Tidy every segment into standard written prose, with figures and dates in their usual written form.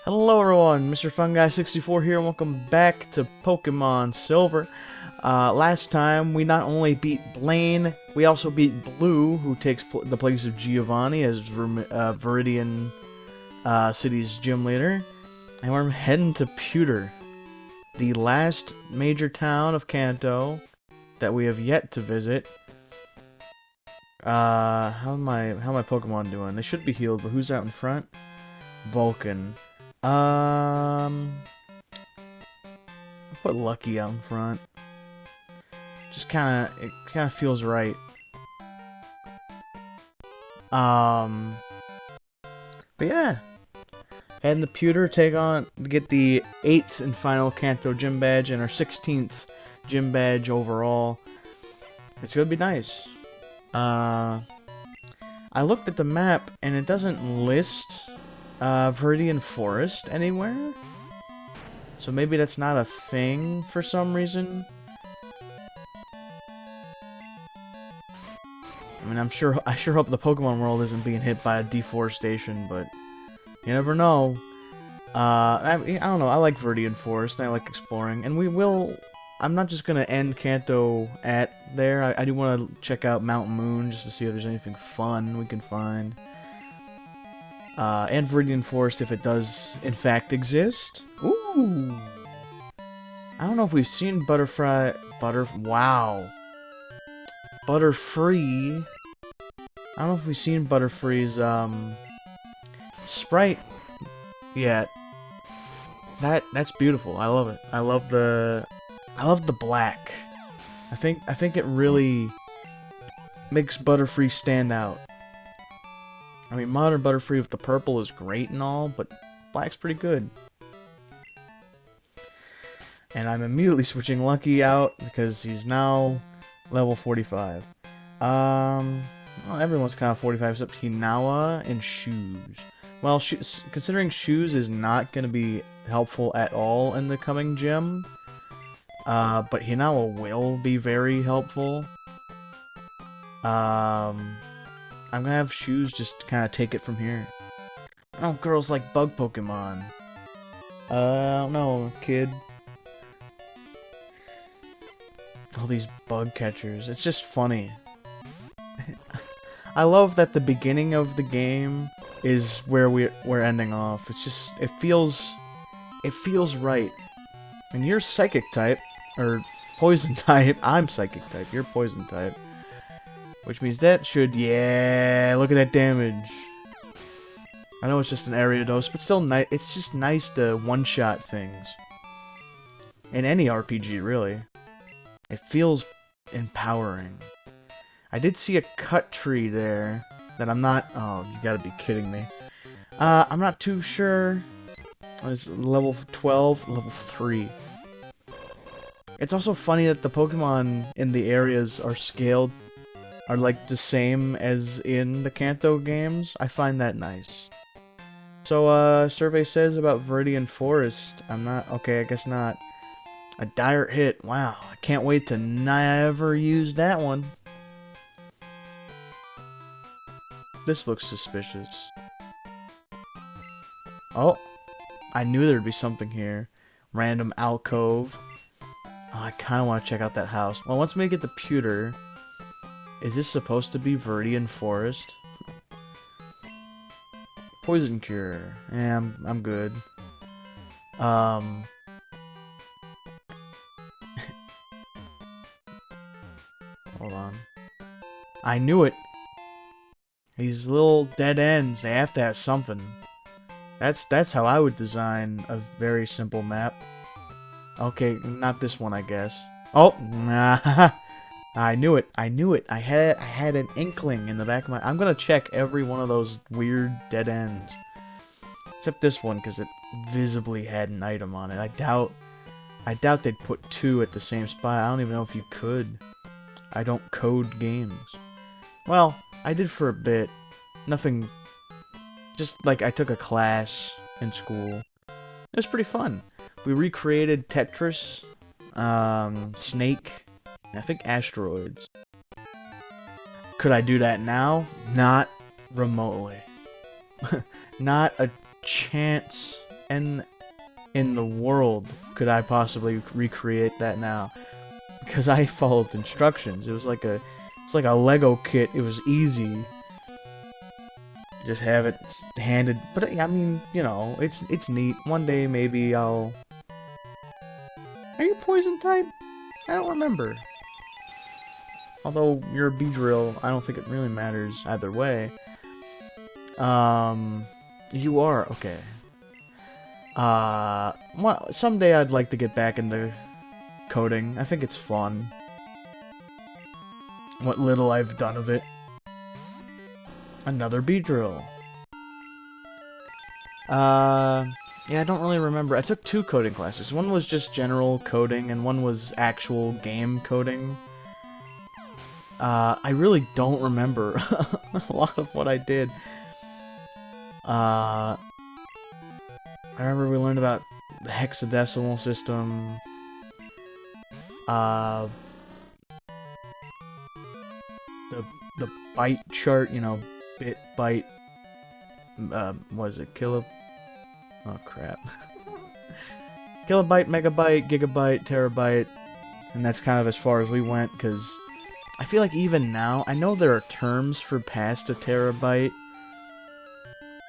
Hello everyone, Mr. FunGuy64 here, and welcome back to Pokemon Silver. Last time, we not only beat Blaine, we also beat Blue, who takes the place of Giovanni as Viridian City's gym leader. And we're heading to Pewter, the last major town of Kanto that we have yet to visit. How my Pokemon doing? They should be healed, but who's out in front? Vulcan. I'll put Lucky out in front. Just it kind of feels right. But yeah, heading to Pewter, get the 8th and final Kanto gym badge and our 16th gym badge overall. It's gonna be nice. I looked at the map and it doesn't list Viridian Forest anywhere. So maybe that's not a thing for some reason. I mean, I sure hope the Pokemon world isn't being hit by a deforestation, but you never know. I don't know, I like Viridian Forest, and I like exploring, and I'm not just gonna end Kanto at there. I do want to check out Mount Moon just to see if there's anything fun we can find. And Viridian Forest if it does, in fact, exist. Ooh! I don't know if we've seen Butterfree... Wow! Butterfree... I don't know if we've seen Butterfree's, sprite yet. That's beautiful. I love it. I love the black. I think it really makes Butterfree stand out. I mean, modern Butterfree with the purple is great and all, but black's pretty good. And I'm immediately switching Lucky out because he's now level 45. Well, everyone's kind of 45 except Hinawa and Shoes. Well, considering Shoes is not going to be helpful at all in the coming gym, but Hinawa will be very helpful. I'm gonna have Shoes just kind of take it from here. Oh, girls like bug Pokemon. I don't know, kid. All these bug catchers. It's just funny. I love that the beginning of the game is where we're ending off. It's just it feels right. And you're Psychic type or Poison type. I'm Psychic type. You're Poison type. Which means that should, yeah, look at that damage. I know it's just an area dose, but still, it's just nice to one-shot things. In any RPG, really. It feels empowering. I did see a cut tree there that I'm not, oh, you gotta be kidding me. I'm not too sure. It's level 12, level 3. It's also funny that the Pokemon in the areas are scaled are like the same as in the Kanto games. I find that nice. So, survey says about Viridian Forest. I'm not... Okay, I guess not. A dire hit. Wow, I can't wait to never use that one. This looks suspicious. Oh, I knew there'd be something here. Random alcove. Oh, I kind of want to check out that house. Well, once we get to Pewter... Is this supposed to be Viridian Forest? Poison cure. Yeah, I'm good. Hold on. I knew it! These little dead ends, they have to have something. That's how I would design a very simple map. Okay, not this one, I guess. Oh! Nah. I knew it. I knew it. I had an inkling in the back of my... I'm gonna check every one of those weird dead ends. Except this one, because it visibly had an item on it. I doubt they'd put 2 at the same spot. I don't even know if you could. I don't code games. Well, I did for a bit. Nothing... Just like I took a class in school. It was pretty fun. We recreated Tetris, Snake... I think asteroids. Could I do that now? Not remotely. Not a chance in the world could I possibly recreate that now? Because I followed instructions. It's like a Lego kit. It was easy. Just have it handed. But I mean, you know, it's neat. One day maybe I'll. Are you poison type? I don't remember. Although you're a Beedrill, I don't think it really matters either way. You are okay. Well, someday I'd like to get back into coding. I think it's fun. What little I've done of it. Another Beedrill. Yeah, I don't really remember. I took 2 coding classes. One was just general coding, and one was actual game coding. I really don't remember a lot of what I did. I remember we learned about the hexadecimal system. The byte chart, you know, bit, byte, what is it, oh crap. Kilobyte, megabyte, gigabyte, terabyte, and that's kind of as far as we went, because I feel like even now, I know there are terms for past a terabyte.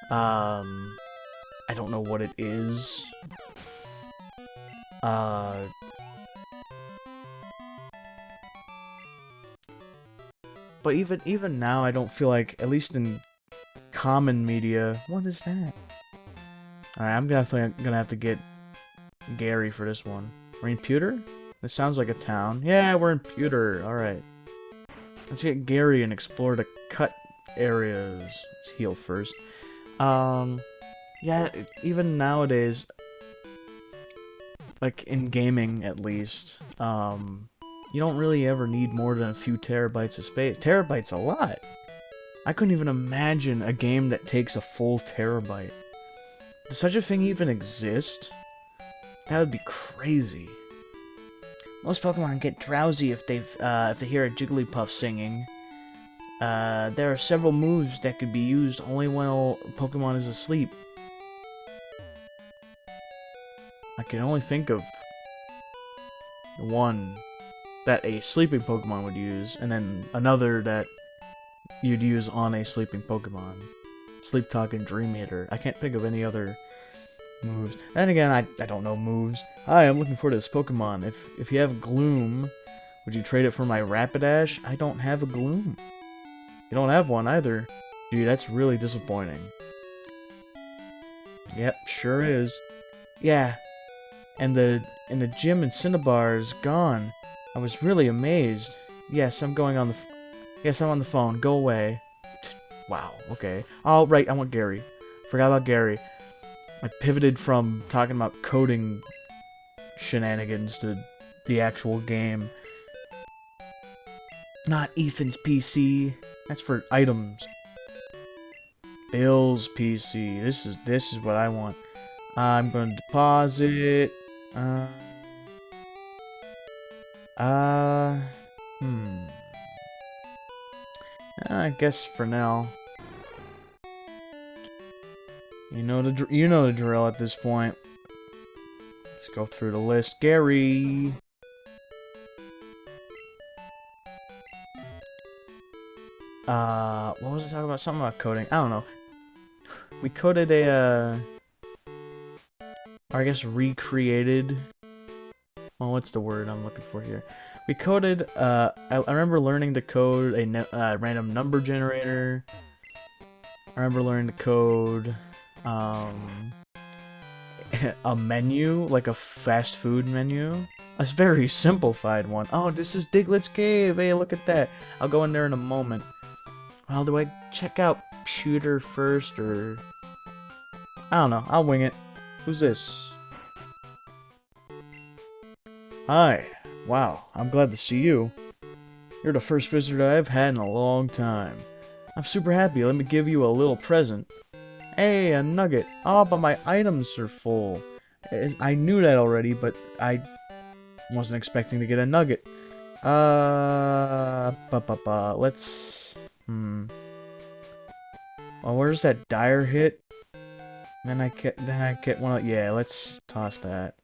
I don't know what it is. But even now, I don't feel like, at least in common media, what is that? Alright, I'm definitely gonna have to get Gary for this one. We're in Pewter? This sounds like a town. Yeah, we're in Pewter. Alright. Let's get Gary and explore the cut areas. Let's heal first. Yeah, even nowadays, like in gaming at least, you don't really ever need more than a few terabytes of space. Terabytes a lot. I couldn't even imagine a game that takes a full terabyte. Does such a thing even exist? That would be crazy. Most Pokemon get drowsy if they hear a Jigglypuff singing. There are several moves that could be used only when a Pokemon is asleep. I can only think of one that a sleeping Pokemon would use, and then another that you'd use on a sleeping Pokemon. Sleep Talk and Dream Eater. I can't think of any other moves. Then again, I don't know moves. Hi, I'm looking for this Pokemon. If you have Gloom, would you trade it for my Rapidash? I don't have a Gloom. You don't have one either. Gee, that's really disappointing. Yep, sure is. Yeah. And the gym in Cinnabar is gone. I was really amazed. Yes, I'm going on the... Yes, I'm on the phone. Go away. Wow, okay. Oh, right, I want Gary. Forgot about Gary. I pivoted from talking about coding shenanigans to the actual game. Not Ethan's PC. That's for items. Bill's PC. This is what I want. I'm going to deposit. I guess for now. You know the drill at this point. Let's go through the list. Gary. What was I talking about? Something about coding. I don't know. We coded a, or I guess recreated. Well, what's the word I'm looking for here? We coded, I remember learning to code a random number generator. I remember learning to code, a menu, like a fast food menu. A very simplified one. Oh, this is Diglett's Cave. Hey, look at that. I'll go in there in a moment. Well, do I check out Pewter first, or... I don't know. I'll wing it. Who's this? Hi. Wow, I'm glad to see you. You're the first visitor I've had in a long time. I'm super happy. Let me give you a little present. Hey, a nugget. Oh, but my items are full. I knew that already, but I wasn't expecting to get a nugget. Let's... Well, where's that dire hit? Then I get one of, yeah, let's toss that.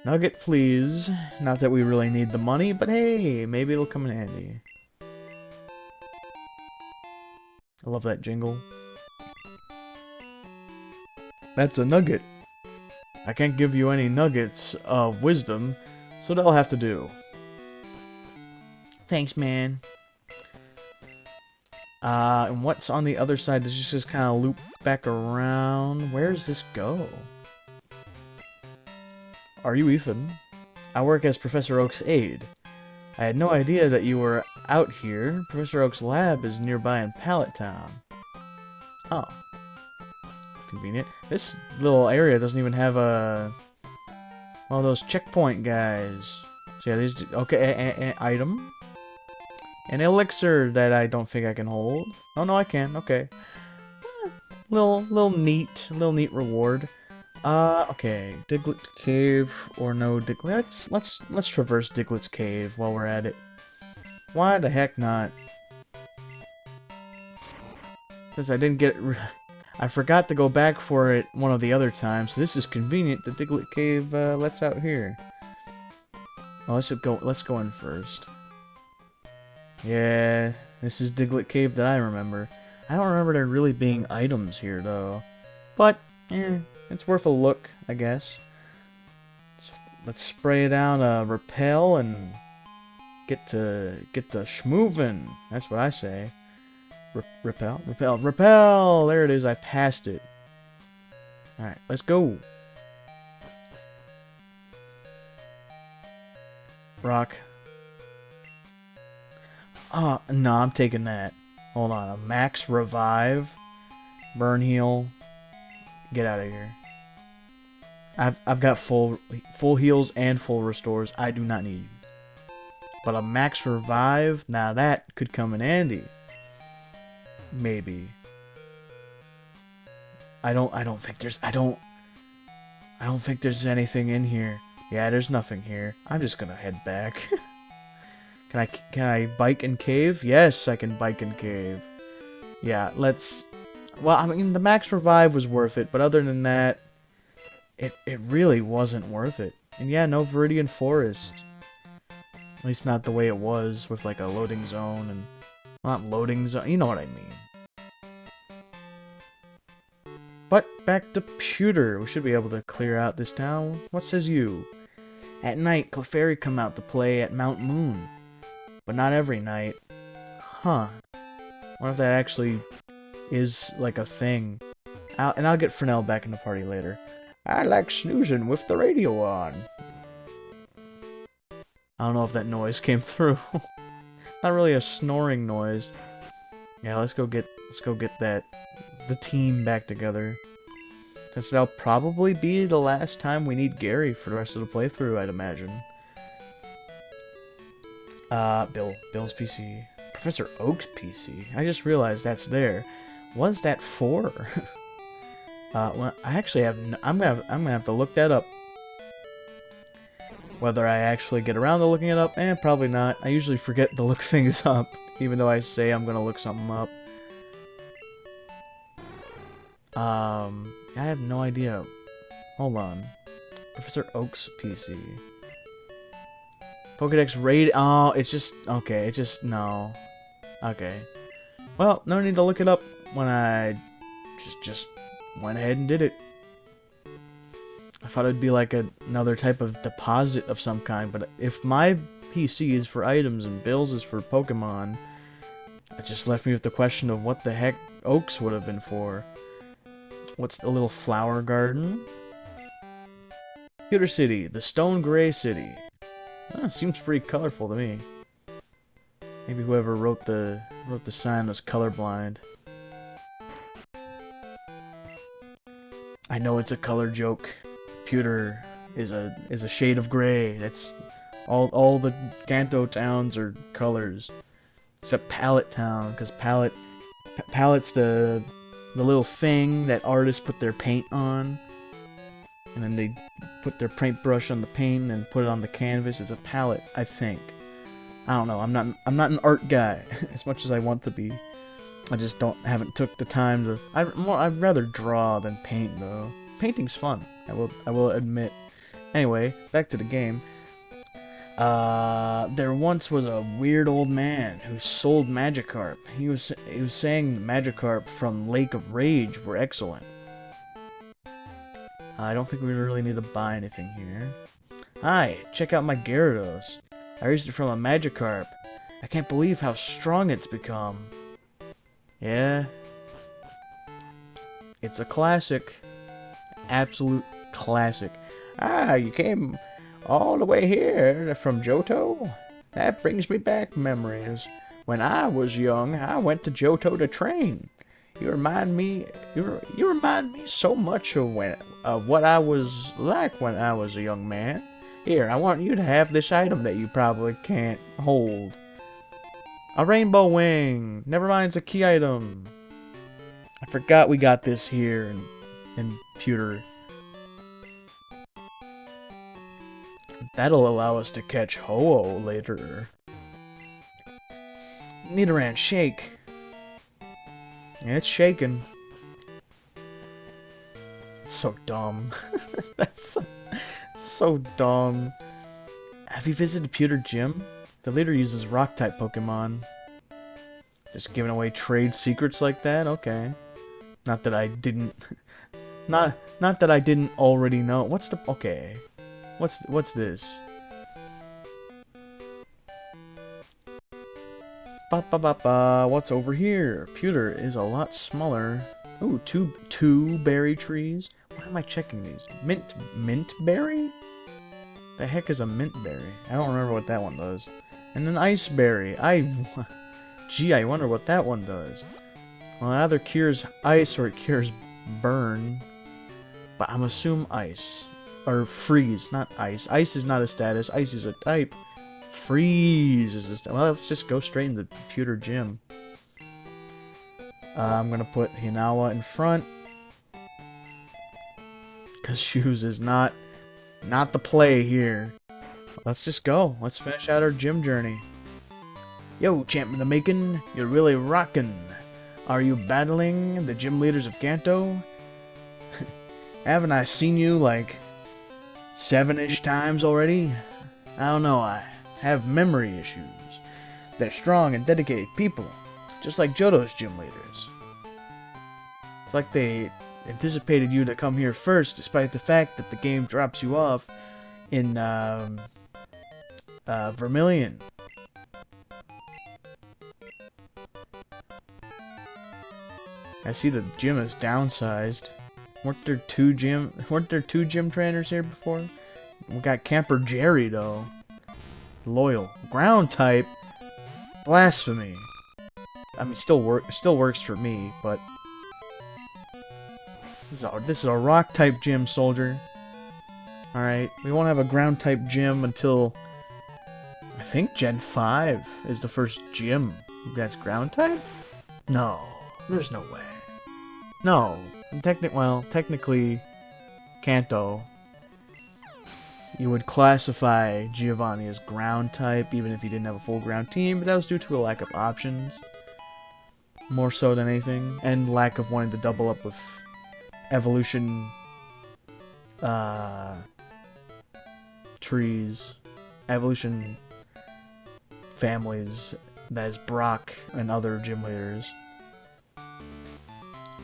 Nugget, please. Not that we really need the money, but hey, maybe it'll come in handy. I love that jingle. That's a nugget. I can't give you any nuggets of wisdom, so that'll have to do. Thanks, man. And what's on the other side? Does this just kind of loop back around? Where does this go? Are you Ethan? I work as Professor Oak's aide. I had no idea that you were out here. Professor Oak's lab is nearby in Pallet Town. Oh. Convenient. This little area doesn't even have a... one of those checkpoint guys. So yeah, these... okay, item. An elixir that I don't think I can hold. Oh no, I can. Okay. Little neat reward. Okay. Diglet Cave or no Diglet? Let's traverse Diglet's Cave while we're at it. Why the heck not? Since I didn't get I forgot to go back for it one of the other times, so this is convenient. The Diglet Cave lets out here. Well, let's go in first. Yeah, this is Diglet Cave that I remember. I don't remember there really being items here though. But it's worth a look, I guess. Let's spray down repel and get to schmoovin'. That's what I say. Repel. There it is. I passed it. All right, let's go. Rock. Oh, no, I'm taking that. Hold on, a max revive, burn heal. Get out of here. I've got full heals and full restores. I do not need. But a max revive, now that could come in handy. Maybe. I don't think there's anything in here. Yeah, there's nothing here. I'm just gonna head back. Can I bike and cave? Yes, I can bike and cave. Yeah, let's... well, I mean, the max revive was worth it, but other than that, it really wasn't worth it. And yeah, no Viridian Forest. At least not the way it was, with like a loading zone and... well, not loading zone, you know what I mean. But back to Pewter. We should be able to clear out this town. What says you? At night, Clefairy come out to play at Mount Moon. But not every night. Huh. What if that actually is like a thing? I'll get Fresnel back in the party later. I like snoozing with the radio on. I don't know if that noise came through. Not really a snoring noise. Yeah, let's go get the team back together. Since that'll probably be the last time we need Gary for the rest of the playthrough, I'd imagine. Bill's PC. Professor Oak's PC. I just realized that's there. What's that for? Well, I actually have. I'm gonna have to look that up. Whether I actually get around to looking it up, probably not. I usually forget to look things up, even though I say I'm gonna look something up. I have no idea. Hold on. Professor Oak's PC. Pokédex raid. Oh, it's just okay. It just no. Okay. Well, no need to look it up when I just went ahead and did it. I thought it'd be like another type of deposit of some kind, but if my PC is for items and Bill's is for Pokemon, it just left me with the question of what the heck Oaks would have been for. What's the little flower garden? Pewter City, the Stone Gray City. Oh, seems pretty colorful to me. Maybe whoever wrote the sign was colorblind. I know it's a color joke. Pewter is a shade of gray. That's all the Kanto towns are colors, except Pallet Town, because Pallet's the little thing that artists put their paint on, and then they put their paintbrush on the paint and put it on the canvas. It's a palette, I think. I don't know. I'm not an art guy as much as I want to be. I just haven't took the time to. I'd rather draw than paint though. Painting's fun. I will admit. Anyway, back to the game. There once was a weird old man who sold Magikarp. He was saying Magikarp from Lake of Rage were excellent. I don't think we really need to buy anything here. Hi, check out my Gyarados. I raised it from a Magikarp. I can't believe how strong it's become. Yeah. It's a classic. Absolute classic. Ah, you came all the way here from Johto? That brings me back memories. When I was young, I went to Johto to train. You remind me so much of what I was like when I was a young man. Here, I want you to have this item that you probably can't hold. A rainbow wing! Never mind, it's a key item. I forgot we got this here in Pewter. That'll allow us to catch Ho-Oh later. Nidoran, shake. Yeah, it's shaking. It's so dumb. That's so dumb. Have you visited Pewter Gym? The leader uses Rock-type Pokemon. Just giving away trade secrets like that? Okay. Not that I didn't... Not that I didn't already know. What's the... Okay. What's this? What's over here? Pewter is a lot smaller. Ooh, two berry trees. Why am I checking these? Mint berry? The heck is a mint berry? I don't remember what that one does. And an ice berry. Gee, I wonder what that one does. Well, it either cures ice or it cures burn. But I'm assuming ice. Or freeze, not ice. Ice is not a status. Ice is a type. Freeze is a status. Well, let's just go straight into the Pewter Gym. I'm gonna put Hinawa in front. Because shoes is not the play here. Let's just go. Let's finish out our gym journey. Yo, champ in the making, you're really rockin'. Are you battling the gym leaders of Kanto? Haven't I seen you like 7-ish times already? I don't know, I have memory issues. They're strong and dedicated people, just like Johto's gym leaders. It's like they anticipated you to come here first, despite the fact that the game drops you off in Vermilion. I see the gym is downsized. Weren't there two gym trainers here before? We got Camper Jerry though. Loyal. Ground type. Blasphemy. I mean, still works for me, but this is a rock type gym, soldier. All right, we won't have a ground type gym until I think Gen 5 is the first gym that's ground type. No, there's no way. No, technically, Kanto, you would classify Giovanni as ground type, even if he didn't have a full ground team, but that was due to a lack of options, more so than anything, and lack of wanting to double up with evolution, trees, evolution families, that is Brock and other gym leaders.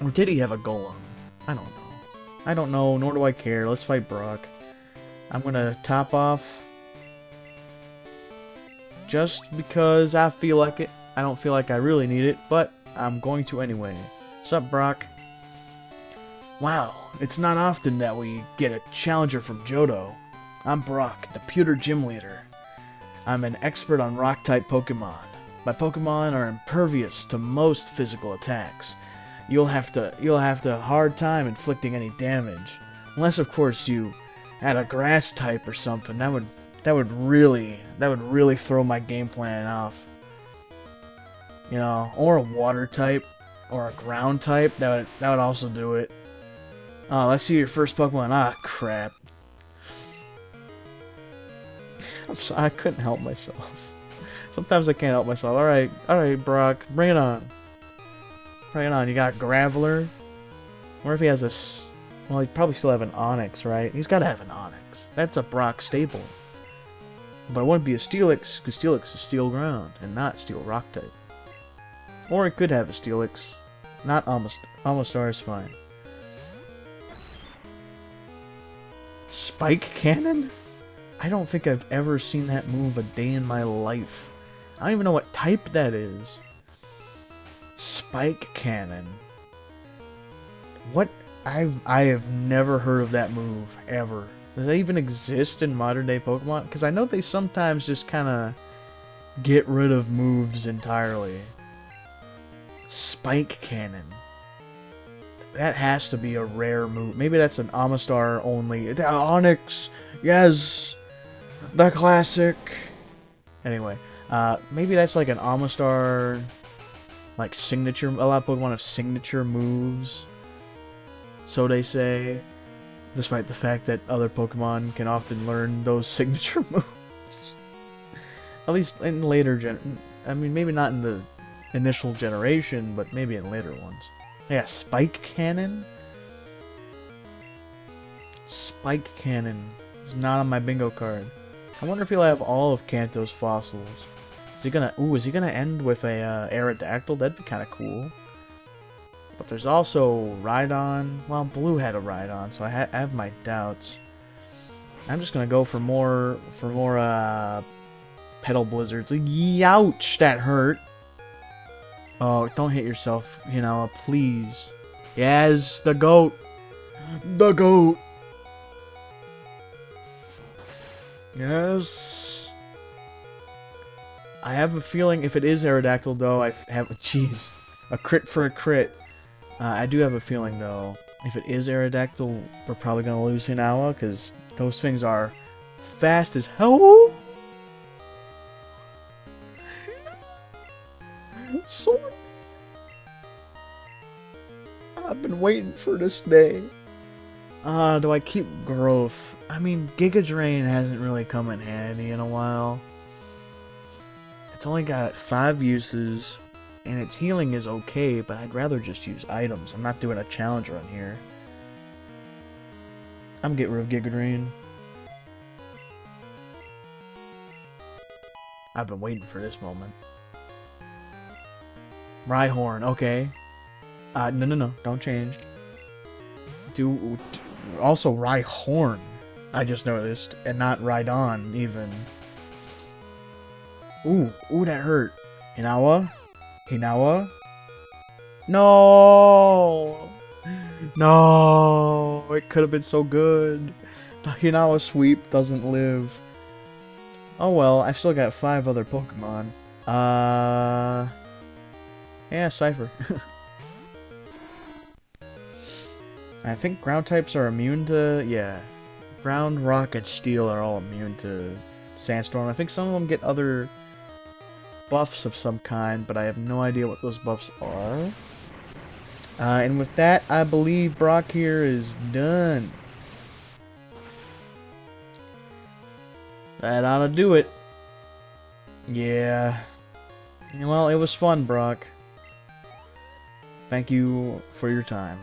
Or did he have a golem? I don't know. I don't know, nor do I care. Let's fight Brock. I'm gonna top off just because I feel like it. I don't feel like I really need it, but I'm going to anyway. Sup, Brock? Wow, it's not often that we get a challenger from Johto. I'm Brock, the Pewter Gym Leader. I'm an expert on Rock-type Pokemon. My Pokemon are impervious to most physical attacks. You'll have to hard time inflicting any damage, unless of course you had a Grass type or something. That would really throw my game plan off. You know, or a Water type or a Ground type. That would also do it. Oh, let's see your first Pokemon. Ah, crap. I'm sorry, I couldn't help myself. Sometimes I can't help myself. Alright, Brock, bring it on. Right on, you got Graveler. Wonder if he has a... Well, he'd probably still have an Onix, right? He's gotta have an Onix. That's a Brock staple. But it wouldn't be a Steelix, because Steelix is Steel Ground, and not Steel Rock type. Or it could have a Steelix. Not Amistar is fine. Spike Cannon? I don't think I've ever seen that move a day in my life. I don't even know what type that is. Spike Cannon. What? I have never heard of that move, ever. Does that even exist in modern day Pokemon? Because I know they sometimes just kind of get rid of moves entirely. Spike Cannon. That has to be a rare move. Maybe that's an Amistar only. The Onix! Yes! The classic! Anyway, maybe that's like an Amistar, like signature. A lot of Pokemon have signature moves. So they say. Despite the fact that other Pokemon can often learn those signature moves. At least in later I mean, maybe not in the initial generation, but maybe in later ones. Yeah, Spike Cannon? Spike Cannon is not on my bingo card. I wonder if he'll have all of Kanto's fossils. Is he gonna... Ooh, is he gonna end with a Aerodactyl? That'd be kind of cool. But there's also Rhydon. Well, Blue had a Rhydon, so I have my doubts. I'm just gonna go for more Petal Blizzards. Youch, that hurt. Oh, don't hit yourself, you know, please. Yes, the goat. The goat. Yes. I have a feeling if it is Aerodactyl, though, I have... Jeez. A crit for a crit. I do have a feeling, though, if it is Aerodactyl, we're probably going to lose Hinawa, because those things are fast as hell. Sword. I've been waiting for this day. Do I keep Growth? I mean, Giga Drain hasn't really come in handy in a while. It's only got 5 uses, and its healing is okay, but I'd rather just use items. I'm not doing a challenge run here. I'm getting rid of Giga Drain. I've been waiting for this moment. Rhyhorn, okay. No, don't change. Also Rhyhorn, I just noticed, and not Rhydon, even. Ooh, that hurt. Hinawa? No! No! It could have been so good. The Hinawa sweep doesn't live. Oh well, I've still got 5 other Pokemon. Yeah, Cypher. I think ground types are immune to... Yeah. Ground, Rock, and Steel are all immune to Sandstorm. I think some of them get other buffs of some kind, but I have no idea what those buffs are. And with that, I believe Brock here is done. That ought to do it. Yeah. Well, it was fun, Brock. Thank you for your time.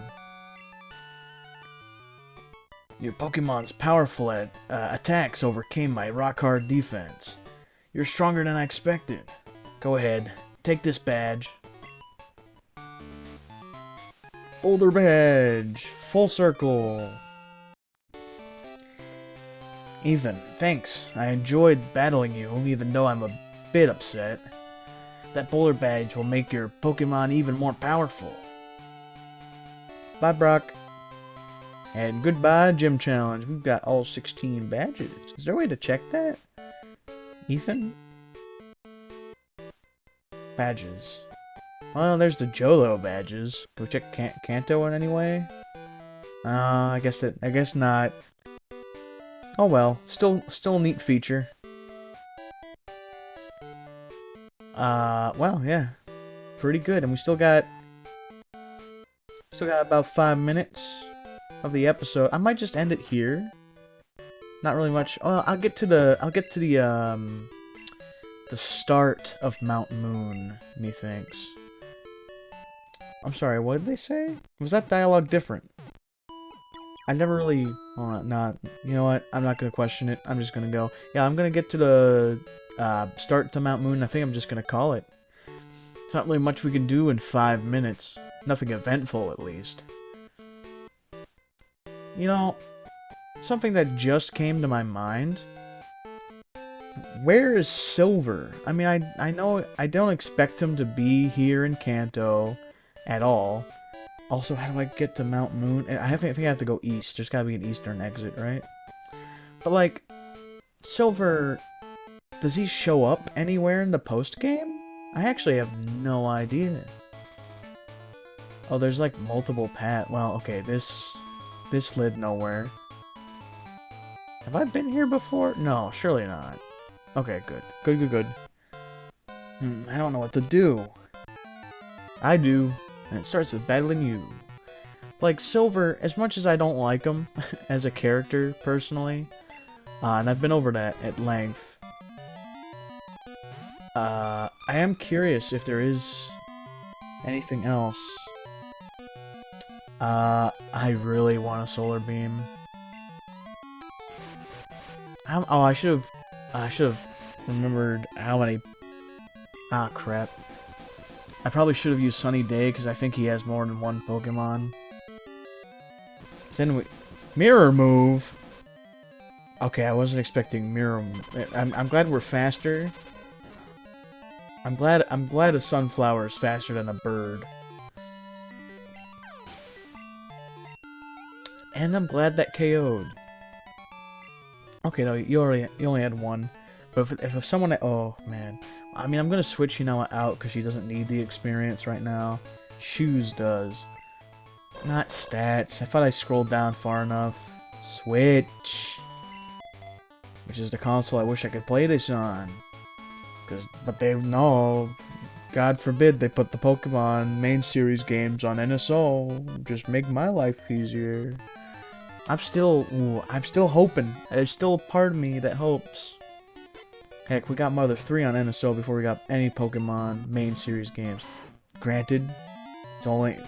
Your Pokemon's powerful attacks overcame my rock-hard defense. You're stronger than I expected. Go ahead, take this badge. Boulder badge! Full circle! Ethan, thanks. I enjoyed battling you, even though I'm a bit upset. That Boulder badge will make your Pokemon even more powerful. Bye, Brock. And goodbye, Gym Challenge. We've got all 16 badges. Is there a way to check that? Ethan? Badges. Well, there's the Jolo badges. Can we check Kanto in any way? I guess not. Oh well, still a neat feature. Well, yeah. Pretty good. And we still got about 5 minutes of the episode. I might just end it here. Not really much. Oh, I'll get to the start of Mount Moon, methinks. I'm sorry, what did they say? Was that dialogue different? I never really... not... You know what? I'm not gonna question it. I'm just gonna go. Yeah, I'm gonna get to the... start to Mount Moon. I think I'm just gonna call it. It's not really much we can do in 5 minutes. Nothing eventful, at least. You know, something that just came to my mind. Where is Silver? I mean, I know I don't expect him to be here in Kanto at all. Also, how do I get to Mount Moon? I think I have to go east. There's gotta be an eastern exit, right? But, like, Silver... Does he show up anywhere in the post-game? I actually have no idea. Oh, there's, like, multiple paths. Well, okay, this led nowhere. Have I been here before? No, surely not. Okay, good. Good. I don't know what to do. I do. And it starts with battling you. Like, Silver, as much as I don't like him as a character, personally, and I've been over that at length, I am curious if there is anything else. I really want a solar beam. Oh, I should have remembered how many... Ah, crap. I probably should have used Sunny Day, because I think he has more than one Pokemon. Then we... Mirror Move! Okay, I wasn't expecting Mirror Move. I'm glad we're faster. I'm glad a sunflower is faster than a bird. And I'm glad that KO'd. Okay, no, you only had one. But if someone... Oh, man. I mean, I'm gonna switch Hinawa out because she doesn't need the experience right now. Shoes does. Not stats. I thought I scrolled down far enough. Switch. Which is the console I wish I could play this on. But they... No. God forbid they put the Pokemon main series games on NSO. Just make my life easier. I'm still hoping. There's still a part of me that hopes. Heck, we got Mother 3 on NSO before we got any Pokemon main series games. Granted,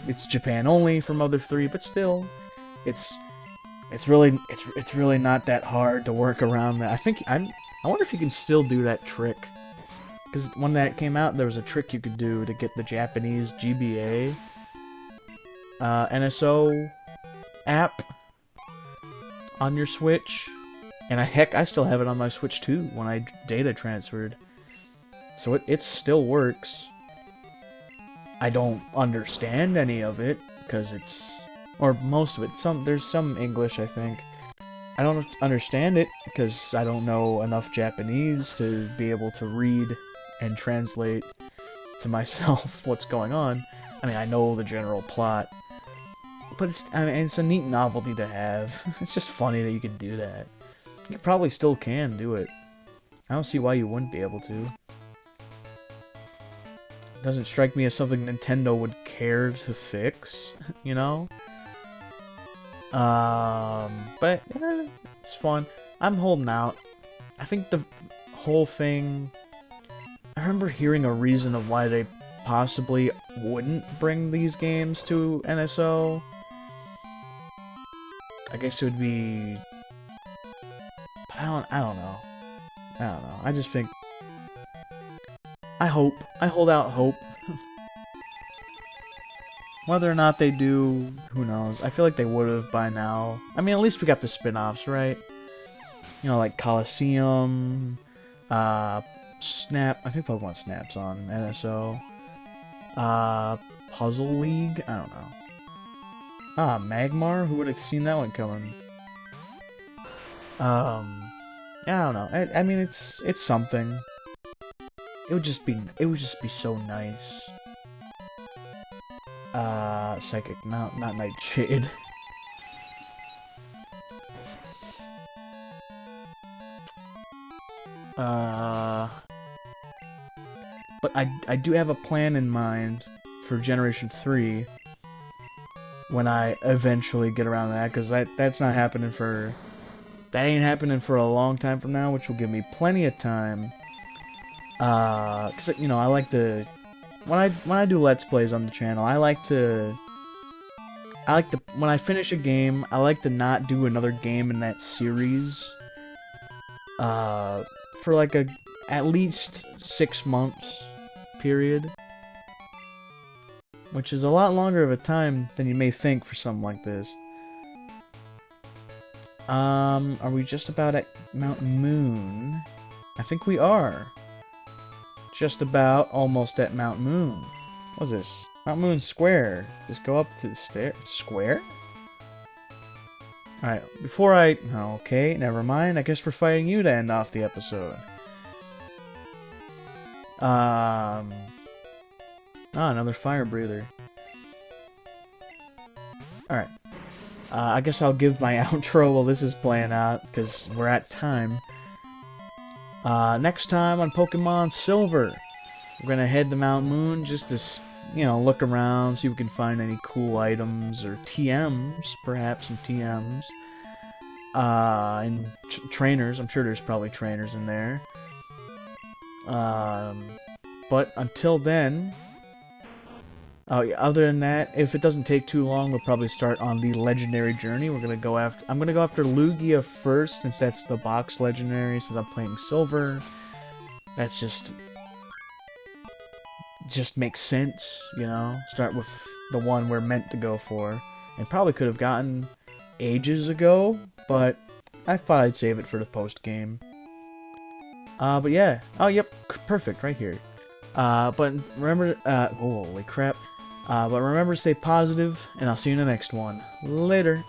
it's Japan only for Mother 3, but still, it's really not that hard to work around that. I wonder if you can still do that trick. Because when that came out, there was a trick you could do to get the Japanese GBA NSO app on your Switch. And I still have it on my Switch too when I data transferred. So it still works. I don't understand any of it because or most of it. There's some English, I think. I don't understand it because I don't know enough Japanese to be able to read and translate to myself what's going on. I mean, I know the general plot, but it's a neat novelty to have. It's just funny that you can do that. You probably still can do it. I don't see why you wouldn't be able to. Doesn't strike me as something Nintendo would care to fix, you know? But it's fun. I'm holding out. I think the whole thing... I remember hearing a reason of why they possibly wouldn't bring these games to NSO. I guess it would be... I don't know. I just think... I hold out hope. Whether or not they do, who knows. I feel like they would have by now. I mean, at least we got the spin-offs, right? You know, like Coliseum, Snap. I think Pokemon Snap's on NSO. Puzzle League? I don't know. Magmar? Who would have seen that one coming? Yeah, I don't know. I mean, it's something. It would just be so nice. Psychic, not Nightshade. But I do have a plan in mind for Generation 3 when I eventually get around to that, because that's not happening for... That ain't happening for a long time from now, which will give me plenty of time. Because, you know, I like to when I do Let's Plays on the channel, I like to when I finish a game, I like to not do another game in that series. For like at least 6 months period. Which is a lot longer of a time than you may think for something like this. Are we just about at Mount Moon? I think we are. Just about almost at Mount Moon. What's this? Mount Moon Square. Just go up to the stair. Square? Alright, before I... Okay, never mind. I guess we're fighting you to end off the episode. Another fire breather. Alright. I guess I'll give my outro while this is playing out, because we're at time. Next time on Pokemon Silver, we're gonna head to Mount Moon just to, you know, look around, see if we can find any cool items, or TMs, perhaps some TMs. And trainers, I'm sure there's probably trainers in there. But until then... other than that, if it doesn't take too long, we'll probably start on the legendary journey. I'm gonna go after Lugia first, since that's the box legendary, since I'm playing Silver. That's just makes sense, you know? Start with the one we're meant to go for. And probably could have gotten ages ago, but I thought I'd save it for the post-game. But yeah. Oh, yep, perfect, right here. But remember, holy crap. But remember to stay positive, and I'll see you in the next one. Later.